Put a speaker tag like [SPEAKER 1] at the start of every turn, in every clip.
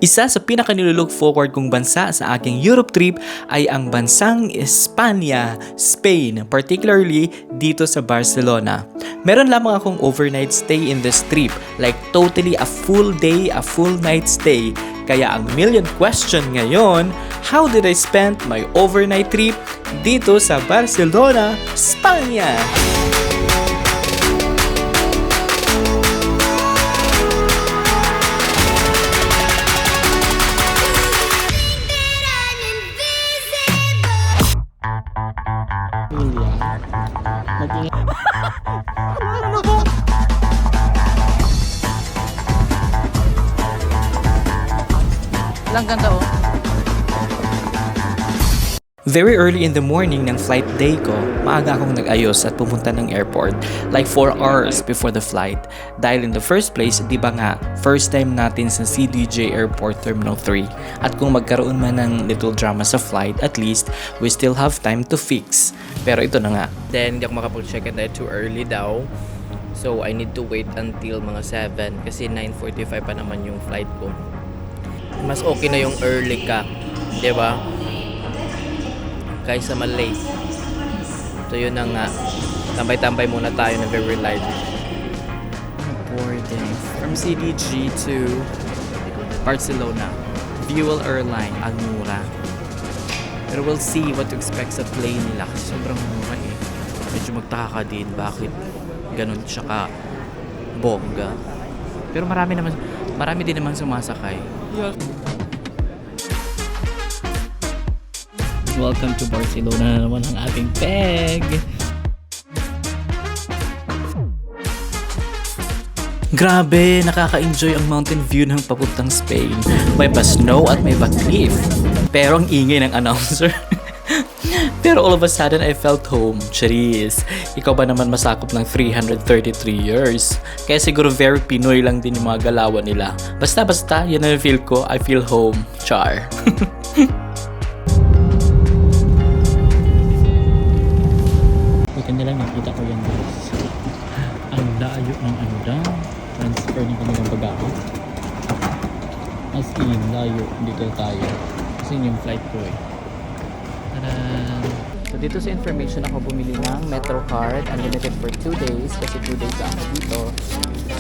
[SPEAKER 1] Isa sa pinaka-nilook forward kong bansa sa aking Europe trip ay ang bansang Espanya, Spain, particularly dito sa Barcelona. Meron lamang akong overnight stay in this trip, like totally a full day, a full night stay. Kaya ang million question ngayon, how did I spend my overnight trip dito sa Barcelona, Espanya?
[SPEAKER 2] Lang ganda oh.
[SPEAKER 1] Very early in the morning ng flight day ko, maaga akong nag-ayos at pumunta ng airport, like 4 hours before the flight. Dahil in the first place, di ba nga, first time natin sa CDJ Airport Terminal 3. At kung magkaroon man ng little drama sa flight, at least, we still have time to fix. Pero ito na nga.
[SPEAKER 2] Then hindi ako makapag-check-in dahil too early daw. So I need to wait until mga 7 kasi 9:45 pa naman yung flight ko. Mas okay na yung early ka, di ba? Kaysa malate. So yun na nga. Tambay-tambay muna tayo na very light.
[SPEAKER 1] Boarding from CDG to Barcelona. Fuel Airline, ang mura. Pero we'll see what to expect sa plane nila kasi sobrang mura eh. Medyo magtaka ka din bakit ganun siya ka bongga. Pero marami din naman sumasakay. Welcome to Barcelona na naman ang ating peg. Grabe, nakaka-enjoy ang mountain view ng papuntang Spain. May pa snow at may pa cliff. Pero ang ingay ng announcer. Pero all of a sudden, I felt home. Charis, ikaw ba naman masakop ng 333 years? Kaya siguro very Pinoy lang din yung mga galawan nila. Basta, yan ang feel ko. I feel home. Char. Buti nila nakita ko yan guys. Ang layo ng anda. Transfer ng kanilang bagahe. As in, layo. Dito tayo. Kasi yun yung flight ko eh. Tadaan! So dito sa information ako bumili ng Metro card. Unlimited for 2 days. Kasi 2 days ako dito.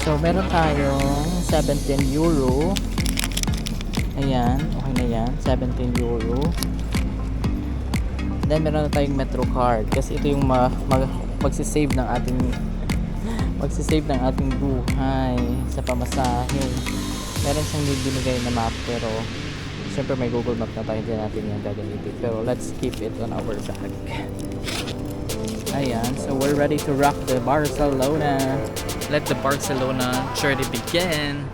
[SPEAKER 1] So meron tayong 17 euro. Ayan. Okay na yan. 17 euro. Then meron na tayong Metro card kasi ito yung magsisave ng ating buhay sa pamasahe. Meron siyang binigay na map pero syempre may Google Map na tayo, hindi natin yan gagamitin. Pero let's keep it on our bag. Ayan, so we're ready to rock the Barcelona. Let the Barcelona journey begin.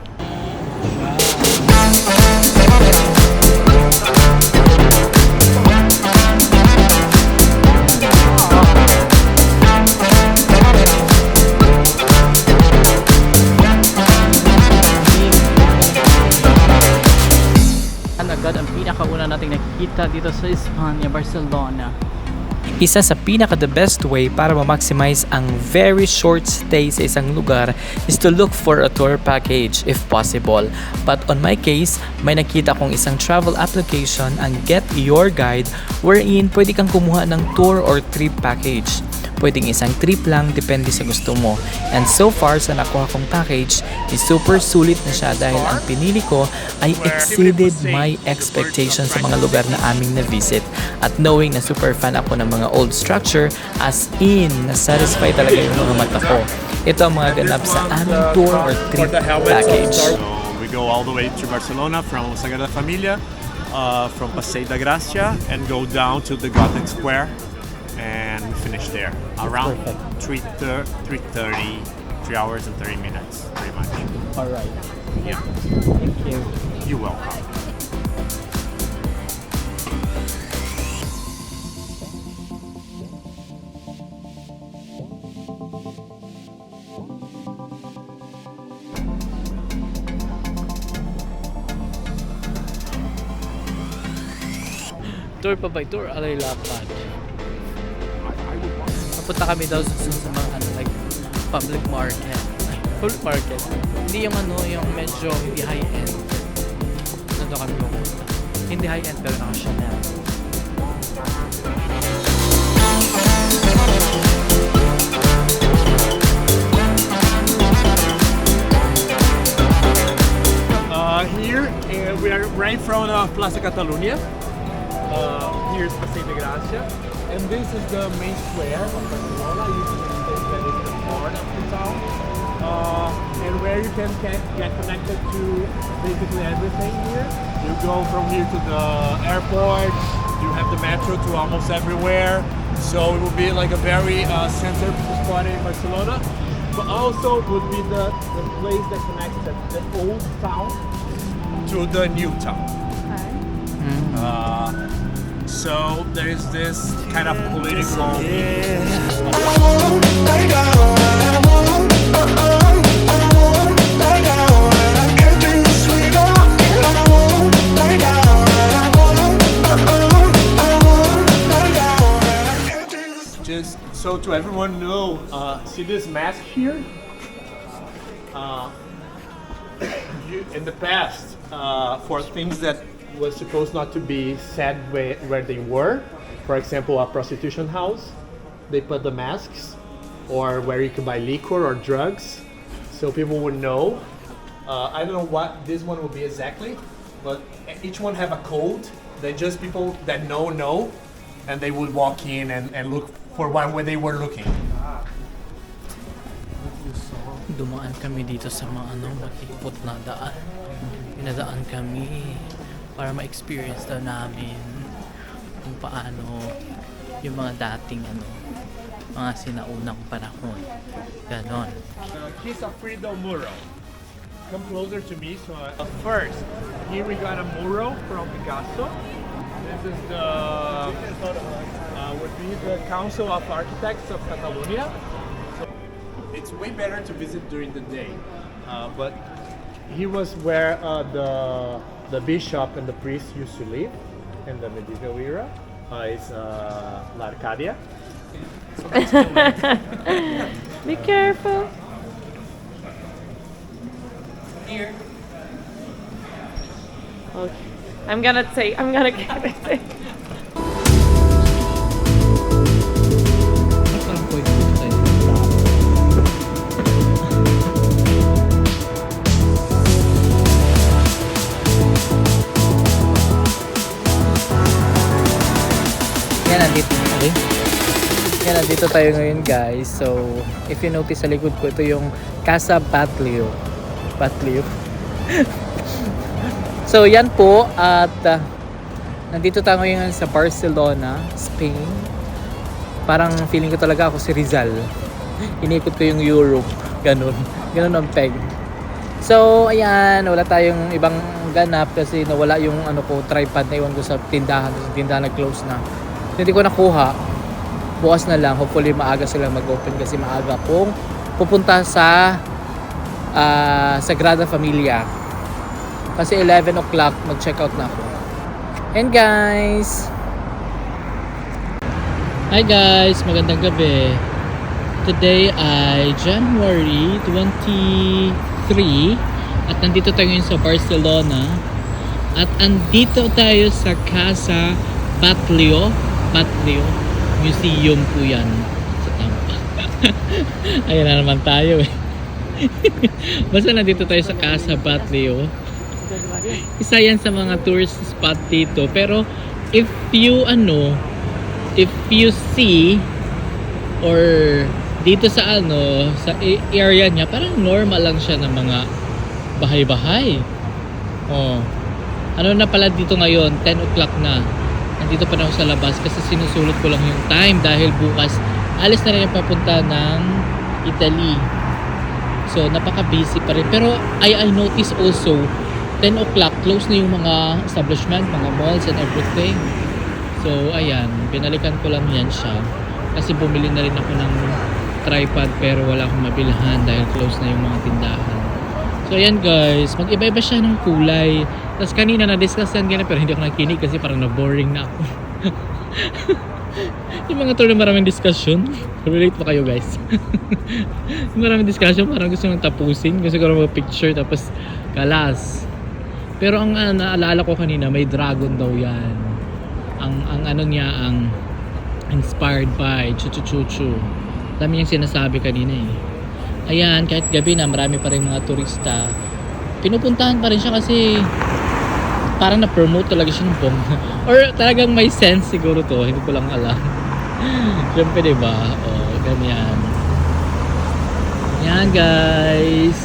[SPEAKER 1] Agad ang pinakauna nating nakikita dito sa Espanya, Barcelona. Isa sa pinaka-the best way para ma-maximize ang very short stay sa isang lugar is to look for a tour package if possible. But on my case, may nakita kong isang travel application, ang Get Your Guide, wherein pwede kang kumuha ng tour or trip package. Pwedeng isang trip lang, depende sa gusto mo. And so far sa nakuha kong package, is super sulit na siya dahil ang pinili ko ay exceeded my expectations sa mga lugar na aming na-visit. At knowing na super fan ako ng mga old structure, as in, na-satisfy talaga yung mga mata ko. Ito ang mga ganap sa aming tour or trip package.
[SPEAKER 3] So we go all the way to Barcelona from Sagrada Familia, from Passeig de Gràcia, and go down to the Gothic Square. And we finish there around 3:30, 3 hours and 30 minutes, pretty much.
[SPEAKER 1] Alright.
[SPEAKER 3] Yeah,
[SPEAKER 1] Thank you.
[SPEAKER 3] you're welcome.
[SPEAKER 1] Tour pa ba? Tour alay lapad. Napunta kami daw sa mga like public market. Public market. Hindi yung yung medyo hindi high-end. doon kami pupunta. Hindi high-end pero naka-Chanel.
[SPEAKER 3] Here we are right in front of Plaza Catalunya. Here's Passeig de Gracia, and this is the main square of Barcelona. You can say that is the heart of the town, and where you can get connected to basically everything here. You go from here to the airport. You have the metro to almost everywhere. So it will be like a very center spot in Barcelona. But also would be the place that connects the old town to the new town. So there is this kind of political. Just so to everyone know, see this mask here? In the past, for things that was supposed not to be said where they were, for example, a prostitution house, they put the masks, or where you can buy liquor or drugs, so people would know. I don't know what this one will be exactly, but each one have a code that just people that know, and they would walk in and look for where they were looking.
[SPEAKER 1] Dumaan kami dito sa mga matipot na daan. Pinadaan kami para ma-experience daw namin kung paano yung mga dating mga sinaunang panahon. Ganon.
[SPEAKER 3] Kiss of Freedom mural. Come closer to me. So first, here we got a mural from Picasso. This is the would be the Council of Architects of Catalonia. So it's way better to visit during the day, but he was where the bishop and the priest used to live in the medieval era. It's La Arcadia.
[SPEAKER 4] Be careful.
[SPEAKER 1] Here.
[SPEAKER 4] Okay. I'm gonna get it.
[SPEAKER 1] Parang pwede dito tayo. Nandito tayo ngayon guys. So, if you notice sa likod ko, ito yung Casa Batlló. So, yan po at nandito tayo ngayon sa Barcelona, Spain. Parang feeling ko talaga ako si Rizal. Inikot ko yung Europe. Ganun ang peg. So, ayan, wala tayong ibang ganap kasi nawala yung tripod na iwan ko sa tindahan. Sa tindahan nag-close na. Hindi ko nakuha. Bukas na lang, hopefully maaga sila mag-open kasi maaga pong pupunta sa Sagrada Familia. Kasi 11 o'clock mag-check out na ako. And guys! Hi guys! Magandang gabi. Today ay January 23 at nandito tayo ngayon sa Barcelona. At andito tayo sa Casa Batlló Museum po yan sa Tampa. Ayan na naman tayo eh. Basta nandito tayo sa Casa Batlló. Isa yan sa mga tourist spot dito. Pero if you see or dito sa sa area niya, parang normal lang siya ng mga bahay-bahay. Ano na pala dito ngayon, 10 o'clock na. Nandito pa na ako sa labas kasi sinusulot ko lang yung time dahil bukas alis na rin yung papunta ng Italy. So napaka-busy pa rin. Pero I notice also 10 o'clock close na yung mga establishment, mga malls and everything. So ayan, binalikan ko lang yan siya kasi bumili na rin ako ng tripod pero wala akong mabilhan dahil close na yung mga tindahan. So ayan guys, mag-iba-iba siya ng kulay. Tapos kanina na-discuss yan ganyan pero hindi ako nakinig kasi parang na-boring na ako. Yung mga tour na maraming discussion. Relate pa kayo guys? Maraming discussion, parang gusto nang tapusin. Gusto ko mag-picture tapos kalas. Pero ang naalala ko kanina, may dragon daw yan. Ang ano niya, ang inspired by Chuchu. Dami niyang sinasabi kanina eh. Ayan, kahit gabi na, marami pa rin mga turista. Pinupuntahan pa rin siya kasi parang na-promote talaga siya ng bongga. Or talagang may sense siguro to, hindi ko lang alam. Siyempre diba? O, ganyan. Yan guys.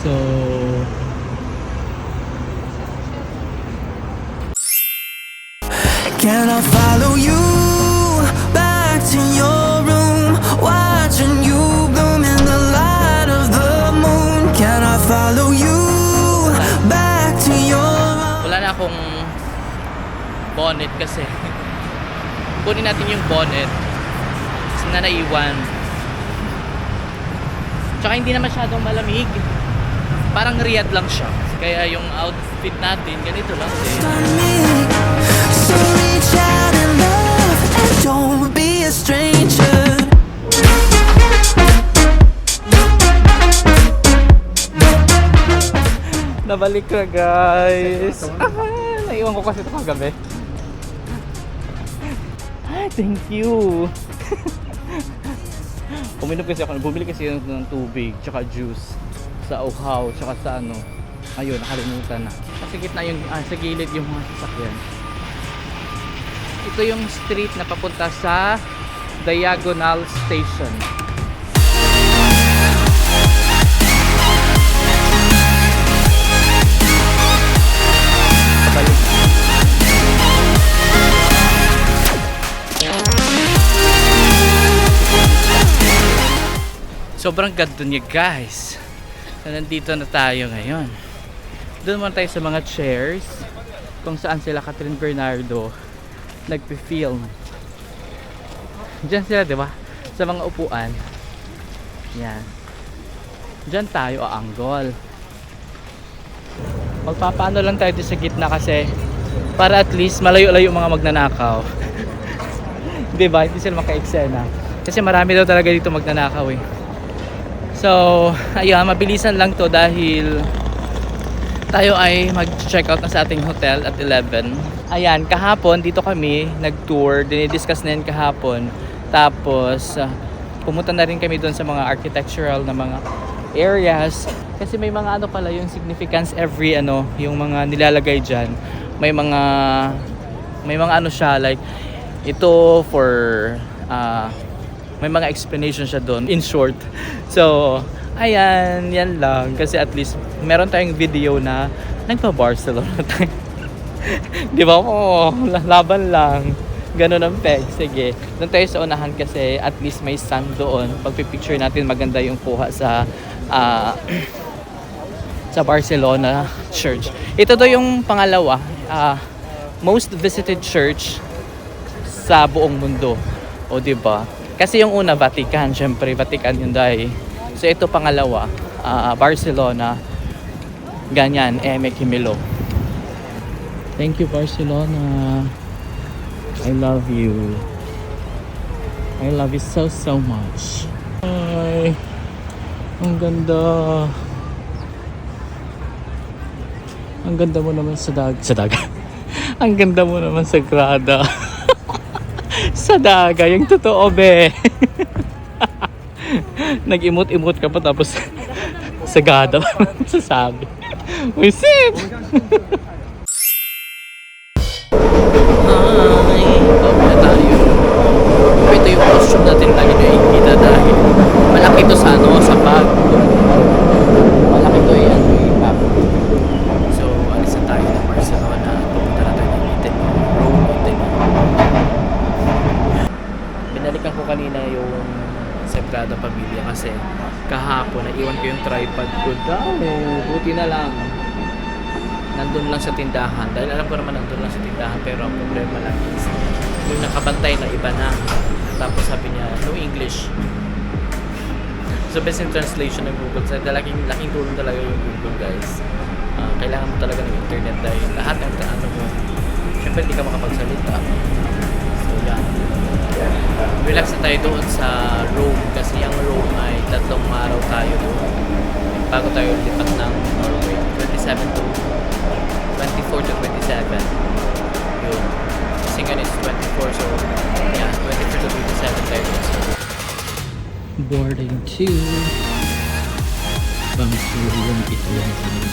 [SPEAKER 1] So,
[SPEAKER 5] can I follow you back to your room, watching you bloom in the light of the moon? Can I follow you back to your
[SPEAKER 2] Wala na akong bonnet kasi. Kunin natin yung bonnet. Kasi na naiwan. Tsaka hindi na masyadong malamig. Parang Riyadh lang siya. Kaya yung outfit natin, ganito lang din.
[SPEAKER 5] me? So reach out and love, and don't be a stranger.
[SPEAKER 2] Nabalik na guys. Naiwan ko kasi ito kagabi. Thank you. Bumili kasi ako ng tubig, tsaka juice sa Uhaw, tsaka sa ano. Ayun, nakalimutan na. Sa gitna yung, sa gilid yung mga sasakyan. Ito yung street na papunta sa Diagonal Station. Balik. Sobrang ganda niya guys. So, nandito na tayo ngayon. Doon muna tayo sa mga chairs kung saan sila Catherine Bernardo nagpi-film. Diyan sila, di ba? Sa mga upuan. Yan. Diyan tayo aanggol. Magpapaano lang tayo dito sa gitna kasi para at least malayo-layo mga magnanakaw. Di ba? Hindi sila maka-eksena. Kasi marami daw talaga dito magnanakaw eh. So, ayun, mabilisan lang to dahil tayo ay mag-check out na sa ating hotel at 11. Ayan, kahapon dito kami nag-tour, dinidiscuss na yun kahapon. Tapos, pumunta na rin kami doon sa mga architectural na mga areas. Kasi may mga ano pala yung significance every ano, yung mga nilalagay dyan. May mga ano siya, like, ito for, may mga explanation siya doon in short. So ayan, yan lang kasi at least meron tayong video na nagpa-Barcelona tayo. Di ba po? Laban lang. Ganun ang peg. Sige. Doon tayo sa unahan kasi at least may sun doon. Pagpipicture natin maganda yung kuha sa sa Barcelona church. Ito to yung pangalawa. Most visited church sa buong mundo. O di ba? Kasi yung una, Vatican. Siyempre, Vatican yun dahil. So, ito pangalawa, Barcelona. Ganyan, Mekimilo. Thank you, Barcelona. I love you. I love you so, so much. Ay, ang ganda. Ang ganda mo naman sa dagat. Ang ganda mo naman sa grada. Sa daga, yung totoo be. Nag-imot-imot ka pa tapos sagada pa sasabi. Wisit! Hi! Bago na tayo. Ito yung costume natin lagi nyo ikita dahil malaki to sa ano, sa bag. Malaki to yan, yung bag. So, alis na tayo ng Barcelona. Pupunta na tayo ng Italy. Rome, Italy. Binalikan ko kanina yung Sagrada Familia kasi kahapon naiwan ko yung tripod ko daw. Buti na lang nandun lang sa tindahan dahil alam ko naman nandun lang sa tindahan pero ang problema lang is yung nakabantay na iba na tapos sabi niya no English. So best in translation ng Google sa laking tulong talaga yung Google guys. Kailangan mo talaga ng internet dahil lahat ng ano mo syempre hindi ka makapagsalita. So yan, relax na tayo doon sa Rome kasi yung Rome ay 3 araw tayo doon bago tayo lipat ng Norway. 26 27 to 24 to 27. Yun. Kasi nga is 24, so yeah, 24 to 27 tayo. So, boarding to Barcelona, Italy.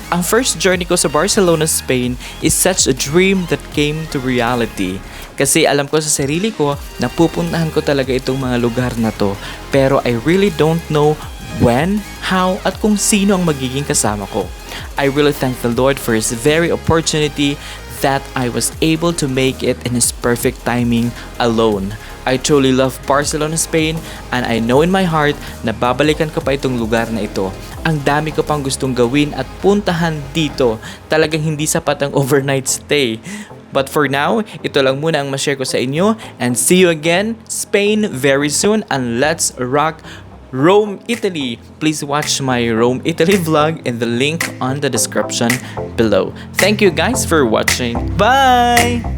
[SPEAKER 1] Ang first journey ko sa Barcelona, Spain is such a dream that came to reality. Kasi alam ko sa sarili ko na pupuntahan ko talaga itong mga lugar na to. Pero I really don't know when, how, at kung sino ang magiging kasama ko. I really thank the Lord for His very opportunity that I was able to make it in His perfect timing alone. I truly love Barcelona, Spain, and I know in my heart na babalikan ko pa itong lugar na ito. Ang dami ko pang gustong gawin at puntahan dito. Talagang hindi sapat ang overnight stay. But for now, ito lang muna ang ma-share ko sa inyo, and see you again, Spain, very soon, and let's rock Rome, Italy. Please watch my Rome, Italy vlog in the link on the description below. Thank you guys for watching. Bye!